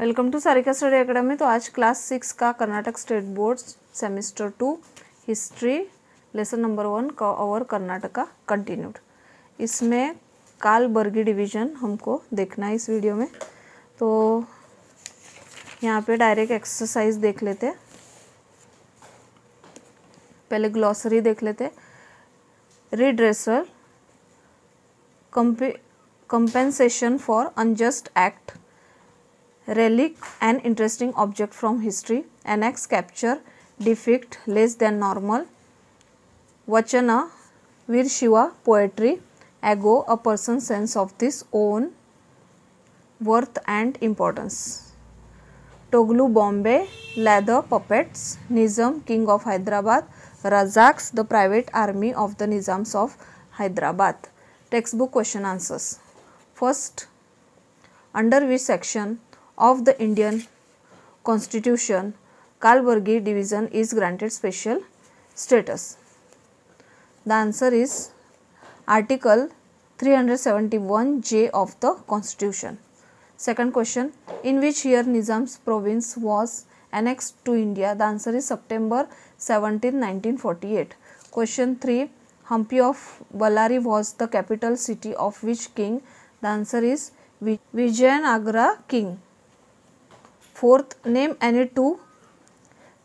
Welcome to Sarika study academy. तो आज class 6 का Karnataka state board semester 2 history lesson number 1 और कर्नाटका कंटिन्यूड। इसमें कालबर्गी डिवीज़न हमको देखना है इस वीडियो में। तो यहाँ पे डायरेक्ट एक्सरसाइज देख लेते, पहले ग्लॉसरी देख लेते। Redressal, compensation for unjust act, relic an interesting object from history, annex capture, defect less than normal, vachana vir shiva poetry, ego a person's sense of his own worth and importance, Toglu Bombay, leather puppets, Nizam king of Hyderabad, Razaks the private army of the Nizams of Hyderabad. Textbook question answers. First, under which section of the Indian Constitution Kalburgi division is granted special status? The answer is Article 371J of the Constitution. Second question, in which year Nizam's province was annexed to India? The answer is September 17, 1948. Question 3, Hampi of Ballari was the capital city of which king? The answer is Vijayanagara king. Fourth, name any two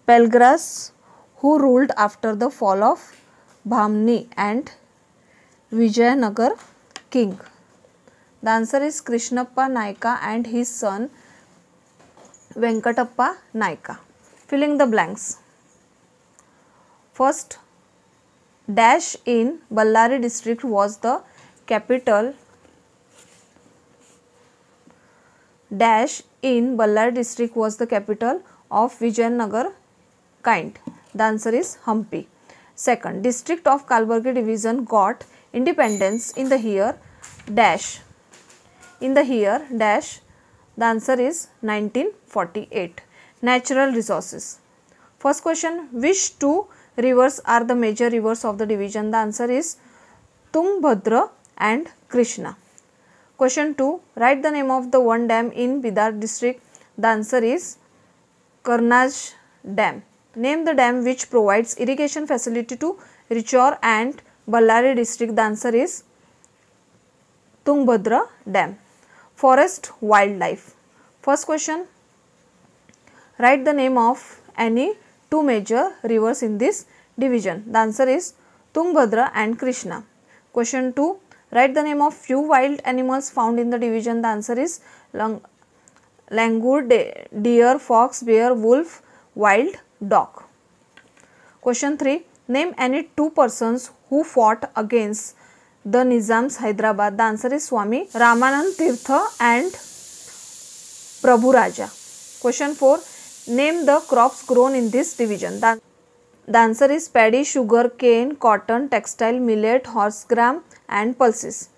Pelgras who ruled after the fall of Bhamni and Vijayanagar king. The answer is Krishnappa Naika and his son Venkatappa Naika. Filling the blanks. First, dash in Ballari district was the capital. Dash in Ballari district was the capital of Vijayanagar kind. The answer is Hampi. Second, district of Kalburgi division got independence in the year dash. In the year dash. The answer is 1948. Natural resources. First question, which two rivers are the major rivers of the division? The answer is Tungbhadra and Krishna. Question 2, write the name of the one dam in Bidar district. The answer is Karnaj Dam. Name the dam which provides irrigation facility to Richor and Ballari district. The answer is Tungbhadra Dam. Forest wildlife. First question, write the name of any two major rivers in this division. The answer is Tungbhadra and Krishna. Question 2, write the name of few wild animals found in the division. The answer is langur, deer, fox, bear, wolf, wild dog. Question 3, name any two persons who fought against the Nizams Hyderabad. The answer is Swami Ramanand Tirtha and Prabhu Raja. Question 4, name the crops grown in this division. The answer is paddy, sugar cane, cotton, textile, millet, horse gram and pulses.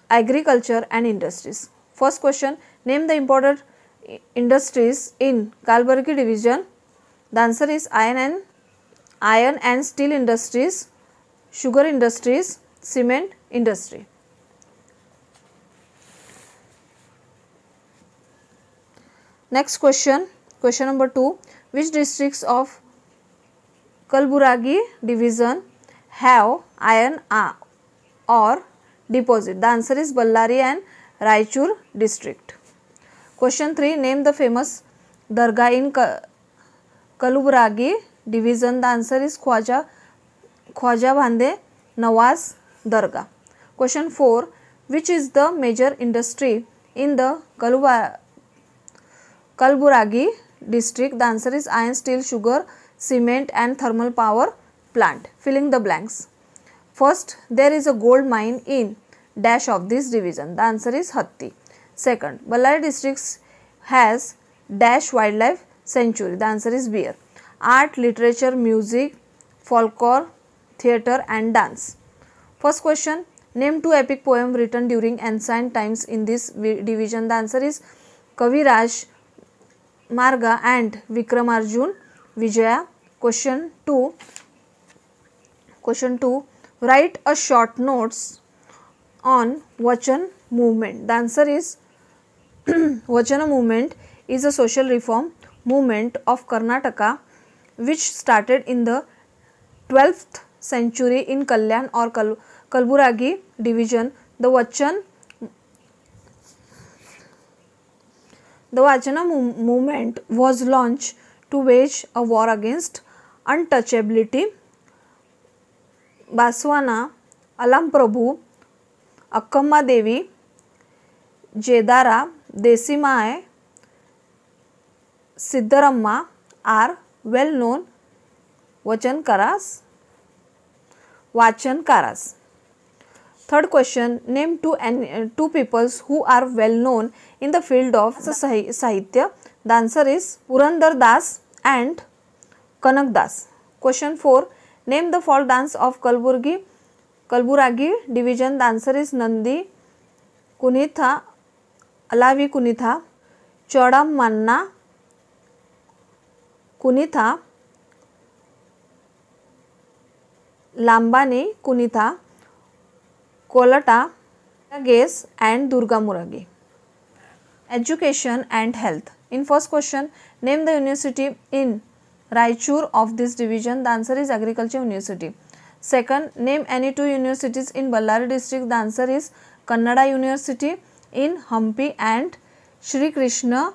Agriculture and industries. First question, name the important industries in Kalburgi division. The answer is iron and steel industries, sugar industries, cement industry. Next question, question number 2, which districts of Kalburgi division have iron ore deposit? The answer is Ballari and Raichur district. Question 3, name the famous dargah in Kalburgi division. The answer is Khwaja Bhande Nawaz Dargah. Question 4, which is the major industry in the Kalburgi district? The answer is iron, steel, sugar, cement and thermal power plant. Filling the blanks. First, there is a gold mine in dash of this division. The answer is Hatti. Second, Ballari district has dash wildlife sanctuary. The answer is bear. Art, literature, music, folklore, theatre and dance. First question, name two epic poems written during ancient times in this division. The answer is Kaviraj Marga and Vikramarjun Vijaya. Question 2, write a short notes on Vachan movement. The answer is Vachana movement is a social reform movement of Karnataka which started in the 12th century in Kalyan or Kalburagi division. The Vachana movement was launched to wage a war against untouchability. Baswana, Alam Prabhu, Akkamma Devi, Jedara, Desimai, Siddaramma are well known Vachankaras. Third question, name two peoples who are well known in the field of Sahitya. The answer is Purandar Das and Kanak Das. Question 4, name the folk dance of Kalburagi division. The answer is Nandi Kunitha, Alavi Kunitha, Chodam Manna Kunitha, Lambani Kunitha, Kolata Ges and Durga Muragi. Education and health. In first question, name the university in Raichur of this division. The answer is Agriculture University. Second, name any two universities in Ballari district. The answer is Kannada University in Hampi and Shri Krishna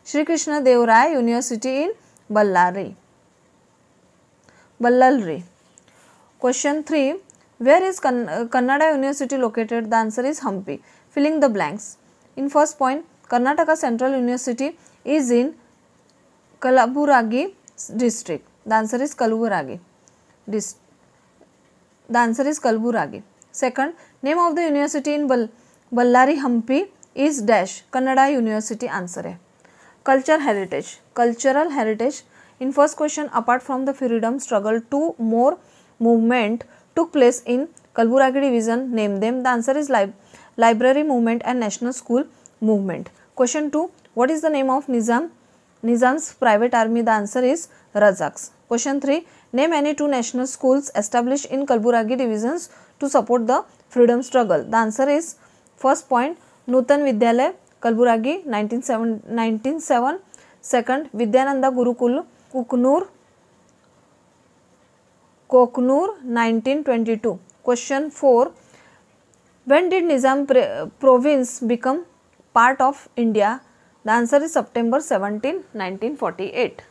Deva Raya University in Ballalri. Question 3, where is Kannada University located? The answer is Hampi. Filling the blanks. In first point, Karnataka Central University is in Kalaburagi district. The answer is Kalburagi. Second, name of the university in Ballari Hampi is dash Kannada University. Answer है. Cultural heritage. In first question, apart from the freedom struggle, two more movement took place in Kalburagi division. Name them. The answer is library movement and national school movement. Question 2, what is the name of Nizam's private army? The answer is Razaks. Question 3, name any two national schools established in Kalburagi divisions to support the freedom struggle. The answer is first point, Nutan Vidyalaya Kalburagi 1907. Second, Vidyananda Gurukul Koknur 1922. Question 4, when did Nizam province become part of India? The answer is September 17, 1948.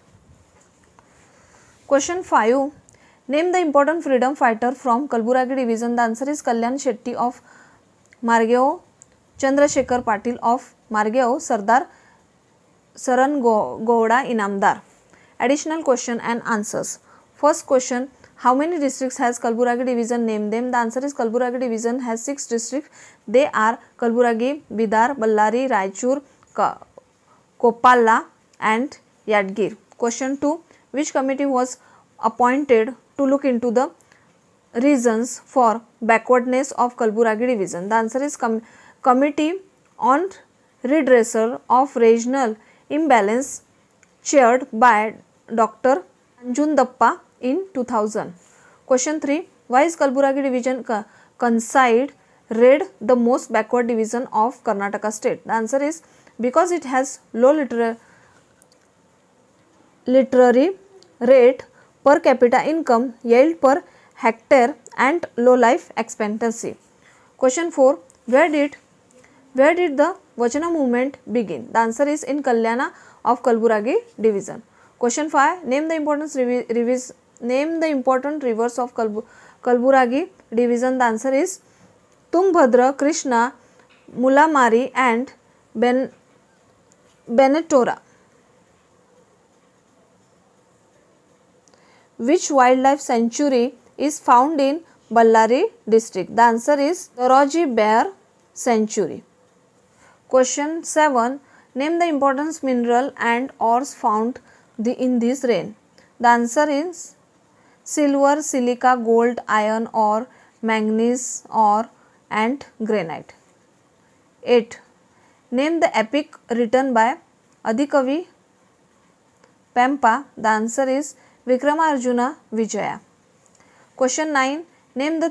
Question 5, name the important freedom fighter from Kalburagi division. The answer is Kalyan Shetty of Margao, Chandrasekhar Patil of Margao, Sardar Saran Gowda Inamdar. Additional question and answers. First question, how many districts has Kalburagi division? Name them. The answer is Kalburagi division has 6 districts. They are Kalburagi, Bidar, Ballari, Raichur, Koppala and Yadgir. Question 2, which committee was appointed to look into the reasons for backwardness of Kalburagi division? The answer is Committee on Redressal of Regional Imbalance, chaired by Dr. Anjundappa in 2000. Question 3, why is Kalburagi division considered the most backward division of Karnataka state? The answer is because it has low literary rate, per capita income, yield per hectare and low life expectancy. Question 4, where did the Vachana movement begin? The answer is in Kalyana of Kalburagi division. Question 5, name the important rivers of Kalburagi division. The answer is Tungbhadra, Krishna, Mulamari and Benetora. Which wildlife sanctuary is found in Ballari district? The answer is Doroji Bear Sanctuary. Question 7, name the important mineral and ores found in this rain. The answer is silver, silica, gold, iron ore, manganese ore and granite. 8, name the epic written by Adikavi Pampa. The answer is Vikramarjuna Vijaya. Question 9, name the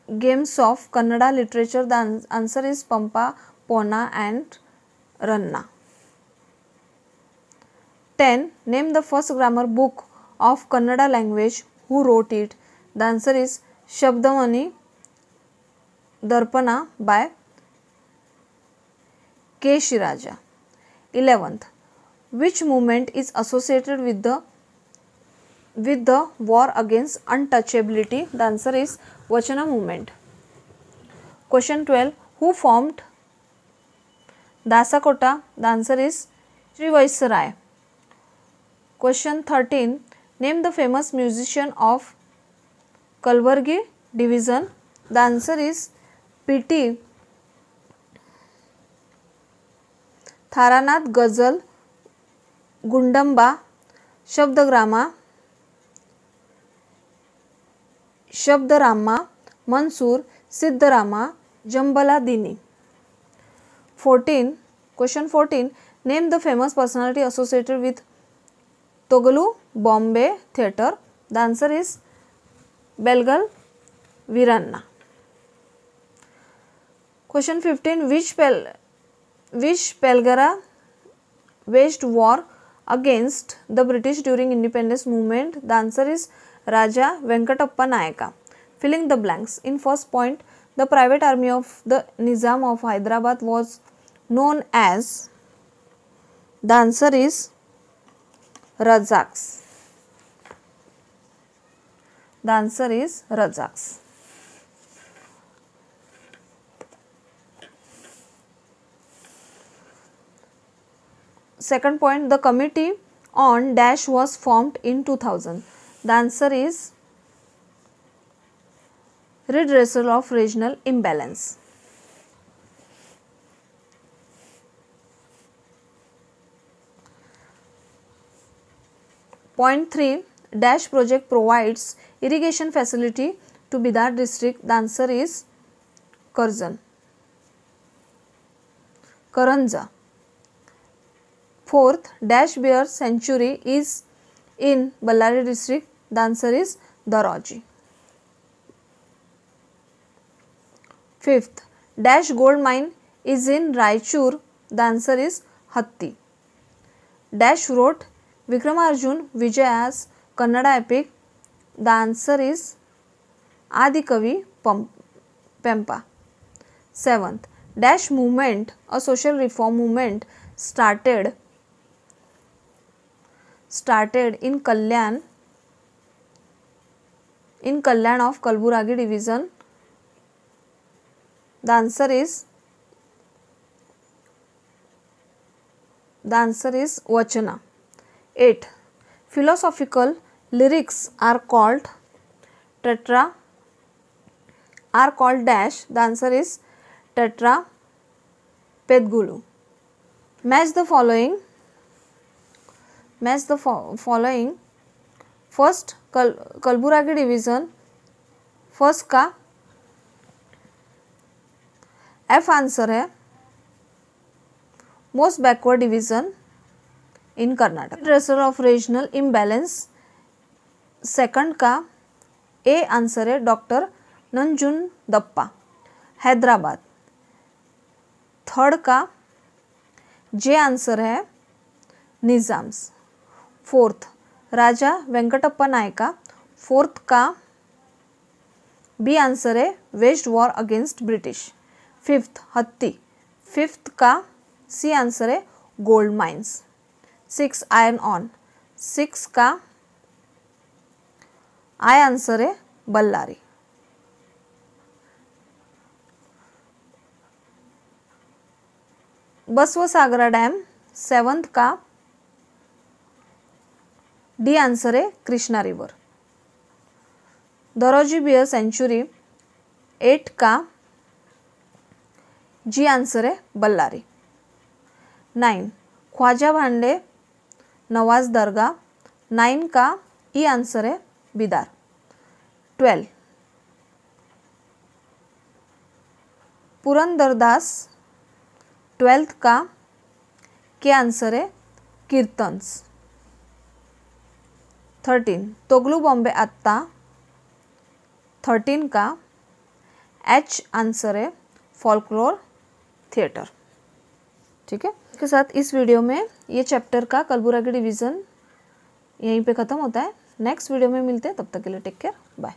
gems of Kannada literature? The answer is Pampa, Ponna and Ranna. 10. Name the first grammar book of Kannada language. Who wrote it? The answer is Shabdamani Darpana by K. Shiraja. 11th. Which movement is associated with the war against untouchability? The answer is Vachana movement. Question 12. Who formed Dasakota? The answer is Sri Vaisrai. Question 13. Name the famous musician of Kalburgi division. The answer is P.T. Tharanath Ghazal Gundamba Shabdarama Mansur Siddharama Jambala Dini. 14. Question 14. Name the famous personality associated with Togalu Bombay Theatre. The answer is Belgal Viranna. Question 15. Which Pelgara waged war against the British during independence movement? The answer is Raja Venkatappa Nayaka. Filling the blanks. In first point, the private army of the Nizam of Hyderabad was known as. The answer is Rajaks. The answer is Rajaks. Second point, the committee on dash was formed in 2000. The answer is redressal of regional imbalance. Point 3. Dash project provides irrigation facility to Bidar district. The answer is Karanja. Fourth, dash bear sanctuary is in Ballari district. The answer is Daraji. Fifth, dash gold mine is in Raichur. The answer is Hatti. Dash wrote Vikramarjun Vijaya's Kannada epic. The answer is Adikavi Pempa. Seventh, dash movement, a social reform movement started in Kalyan of Kalburagi division. The answer is Vachana. 8. Philosophical lyrics are called dash. The answer is Tetra Pedgulu. Match the following. First, Kalburagi division. First का F answer है most backward division in Karnataka. Redressal of regional imbalance second का A answer है doctor Nanjundappa Hyderabad. Third का J answer है Nizams. Fourth Raja Venkatappa Nayaka. Fourth का B answer है west war against British. Fifth Hatti. Fifth का C answer है gold mines. Six iron ore. Six का I answer है बल्लारी. बसवसागरा डैम. सेवंथ का डी आंसर है Krishna river. Daroji bear sanctuary. 8 का जी आंसर है बल्लारी. 9 ख्वाजा भांडे नवाज दरगाह. 9 का ई आंसर है बिदार. 12 पुरंदरदास. 12th का के आंसर है कीर्तन्स. 13 तोगलू बॉम्बे आत्ता. 13 का एच आंसर है फोल्कलोर थिएटर। ठीक है, इसके साथ इस वीडियो में ये चैप्टर का कलबुर्गी डिवीज़न यहीं पे ख़त्म होता है। नेक्स्ट वीडियो में मिलते हैं, तब तक के लिए टेक केयर, बाय।